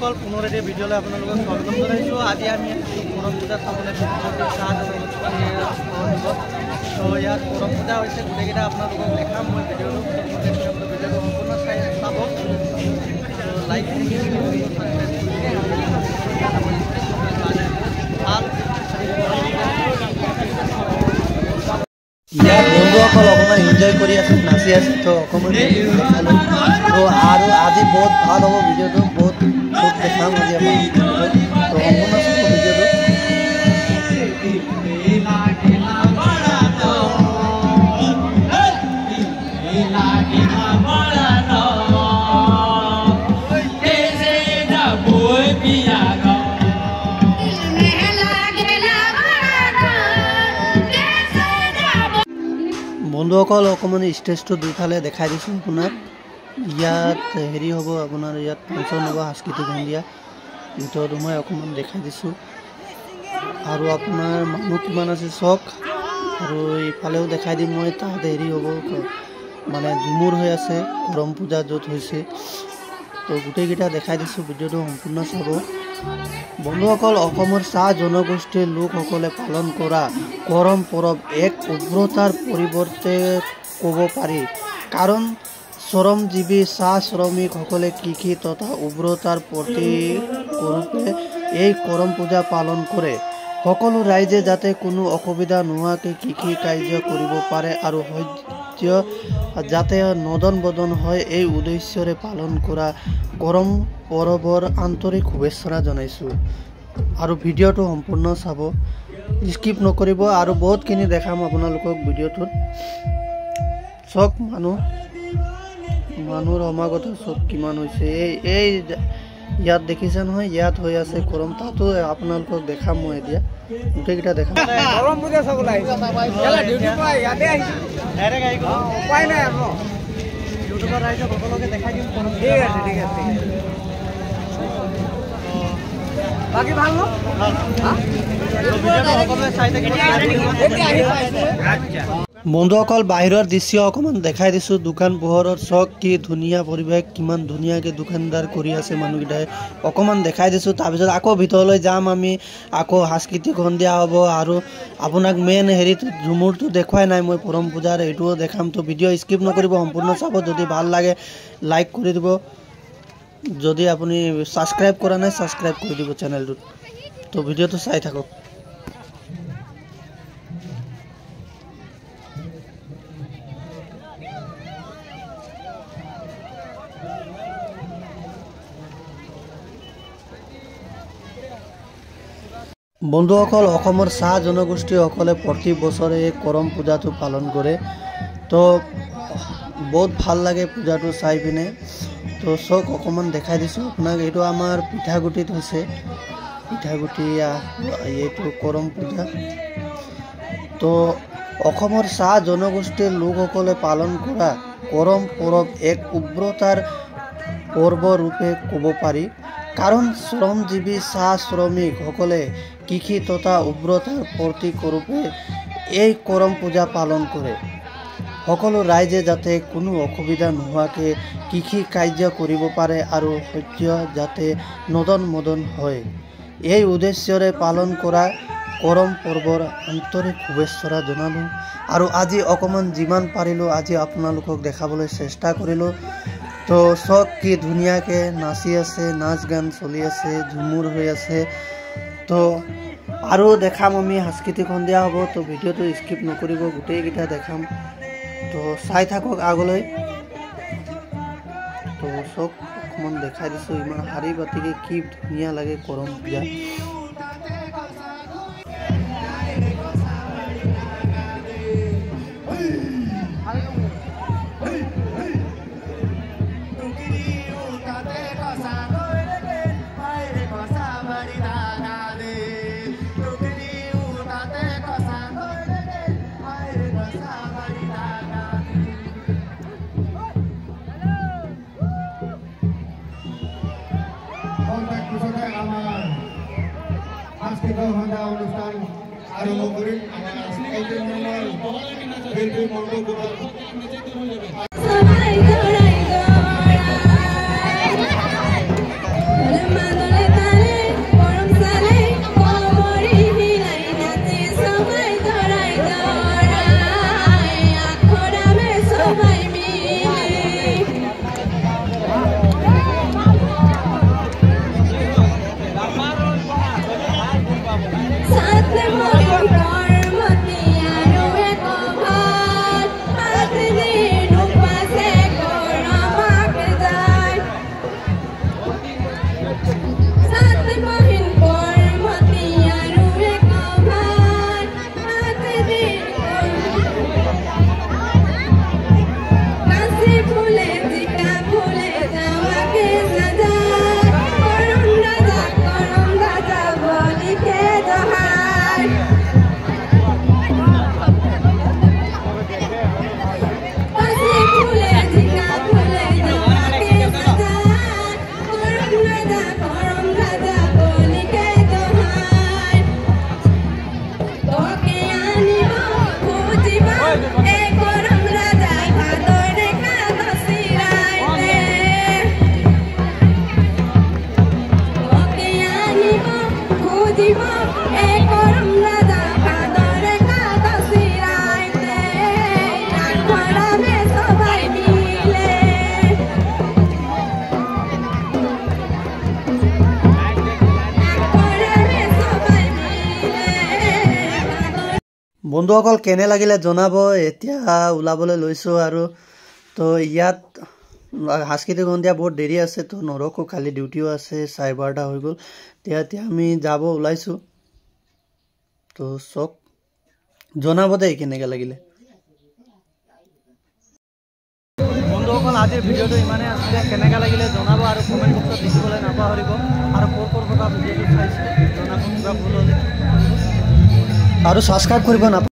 বন্ধুসকল পুনৰ এটি ভিডিঅ'লৈ আপোনালোকক স্বাগতম জনাইছোঁ। আজি আমি কৰম পূজা চাবলৈ তো ইয়াত কৰম পূজা হৈছে, গোটেইকেইটা আপোনালোকক দেখাম মই ভিডিঅ'টো সম্পূৰ্ণ চাই চাব। লাইক বন্ধুসকল অকণমান এনজয় কৰি আছোঁ, নাচি আছোঁ, তো অকণমান দেখালোঁ। তো আৰু আজি বহুত ভাল হ'ব ভিডিঅ'টো, বহুত দেখাম আজি আপোনালোকক। তো সম্পূৰ্ণ চাব ভিডিঅ'টো। বন্ধুসকল অকণমান ষ্টেজটো দুইফালে দেখাই দিছোঁ আপোনাক। ইয়াত হেৰি হ'ব আপোনাৰ, ইয়াত ফাংচন হ'ব সাংস্কৃতিক সন্ধিয়া, ভিতৰতো মই অকণমান দেখাই দিছোঁ। আৰু আপোনাৰ মানুহ কিমান আছে চাওক, আৰু ইফালেও দেখাই দিম মই। তাত হেৰি হ'ব মানে ঝুমুৰ হৈ আছে, কৰম পূজা য'ত হৈছে, তো গোটেইকেইটা দেখাই দিছোঁ, ভিডিঅ'টো সম্পূৰ্ণ চাব। বন্ধুসকল অসমৰ চাহ জনগোষ্ঠীৰ লোকসকলে পালন কৰা কৰম পৰৱ এক উগ্ৰতাৰ পৰিৱৰ্তে ক'ব পাৰি, কাৰণ শ্ৰমজীৱী চাহ শ্ৰমিকসকলে কৃষি তথা উগ্ৰতাৰ প্ৰতিৰূপে এই কৰম পূজা পালন কৰে। সকলো ৰাইজে যাতে কোনো অসুবিধা নোহোৱাকৈ কৃষি কাৰ্য কৰিব পাৰে আৰু শস্য যাতে নদন বদন হয়, এই উদ্দেশ্যৰে পালন কৰা কৰম পৰৱৰ আন্তৰিক শুভেচ্ছা জনাইছোঁ। আৰু ভিডিঅ'টো সম্পূৰ্ণ চাব, স্কিপ নকৰিব। আৰু বহুতখিনি দেখাম আপোনালোকক ভিডিঅ'টোত। চব মানুহৰ সমাগত চব কিমান হৈছে। এই ইয়াত দেখিছে নহয়, ইয়াত হৈ আছে কৰম, তাতো আপোনালোকক দেখাম মই এতিয়া, গোটেইকেইটা দেখাম। কৰম পূজা চাবলৈ আহিছে, উপায় নাই আৰু ইউটিউবত ৰাইজক সকলোকে দেখাই দিম। ঠিক আছে ঠিক আছে, বাকী ভাল ন? বন্ধুসকল বাহিৰৰ দৃশ্য অকণমান দেখাই দিছোঁ। দোকান পোহৰৰ চক কি ধুনীয়া পৰিৱেশ, কিমান ধুনীয়াকৈ দোকানদাৰ কৰি আছে মানুহকেইটাই, অকণমান দেখাই দিছোঁ। তাৰপিছত আকৌ ভিতৰলৈ যাম আমি, আকৌ সাংস্কৃতিক সন্ধিয়া হ'ব। আৰু আপোনাক মেইন হেৰিটো ঝুমুৰটো দেখুৱাই নাই মই কৰম পূজাৰ, এইটোও দেখাম। তো ভিডিঅ' স্কিপ নকৰিব, সম্পূৰ্ণ চাব। যদি ভাল লাগে লাইক কৰি দিব, যদি আপুনি ছাবস্ক্ৰাইব কৰা নাই ছাবস্ক্ৰাইব কৰি দিব চেনেলটোত। তো ভিডিঅ'টো চাই থাকক। বন্ধুসকল অসমৰ চাহ জনগোষ্ঠীসকলে প্ৰতি বছৰে এই কৰম পূজাটো পালন কৰে, তো বহুত ভাল লাগে পূজাটো চাই পিনে। তো চক অকণমান দেখাই দিছোঁ আপোনাক। এইটো আমাৰ পিঠাগুটিত হৈছে, পিঠাগুটি এইটো কৰম পূজা। তো অসমৰ চাহ জনগোষ্ঠীৰ লোকসকলে পালন কৰা কৰম পৰৱ এক উগ্ৰতাৰ পৰ্ব ৰূপে ক'ব পাৰি, কাৰণ শ্ৰমজীৱী চাহ শ্ৰমিকসকলে কৃষি তথা উগ্ৰতাৰ প্ৰতীকৰূপে এই কৰম পূজা পালন কৰে। সকলো ৰাইজে যাতে কোনো অসুবিধা নোহোৱাকৈ কৃষি কাৰ্য কৰিব পাৰে আৰু শস্য যাতে নদন মদন হয়, এই উদ্দেশ্যৰে পালন কৰা কৰম পৰ্বৰ আন্তৰিক শুভেচ্ছা জনালোঁ। আৰু আজি অকণমান যিমান পাৰিলোঁ আজি আপোনালোকক দেখাবলৈ চেষ্টা কৰিলোঁ। তো চব কি ধুনীয়াকৈ নাচি আছে, নাচ গান চলি আছে, ঝুমুৰ হৈ আছে। তো আৰু দেখাম আমি, সাংস্কৃতিক সন্ধিয়া হ'ব। তো ভিডিঅ'টো স্কিপ নকৰিব, গোটেইকেইটা দেখাম। তো চাই থাকক আগলৈ। তো চব অকণমান দেখাই দিছোঁ, ইমান শাৰী পাতিকে কি ধুনীয়া লাগে কৰম পূজা। অনুষ্ঠান আৰম্ভ কৰিম। আমাৰ বন্ধুসকল কেনে লাগিলে জনাব। এতিয়া ওলাবলৈ লৈছোঁ আৰু তো ইয়াত সাংস্কৃতিক সন্ধিয়া বহুত দেৰি আছে, তো নৰখোঁ, খালি ডিউটিও আছে, 12:30 হৈ গ'ল। এতিয়া আমি যাব ওলাইছোঁ। তো চক জনাব দেই কেনেকৈ লাগিলে। বন্ধুসকল আজিৰ ভিডিঅ'টো ইমানেই আছিলে, কেনেকৈ লাগিলে জনাব আৰু কমেণ্ট বক্সত লিখিবলৈ নাপাহৰিব। আৰু ক'ৰ পৰা ভিডিঅ'টো চাইছে জনাব, কিবা ভুল হ'লে আৰু ছাবস্ক্ৰাইব কৰিব নাপাহৰিব।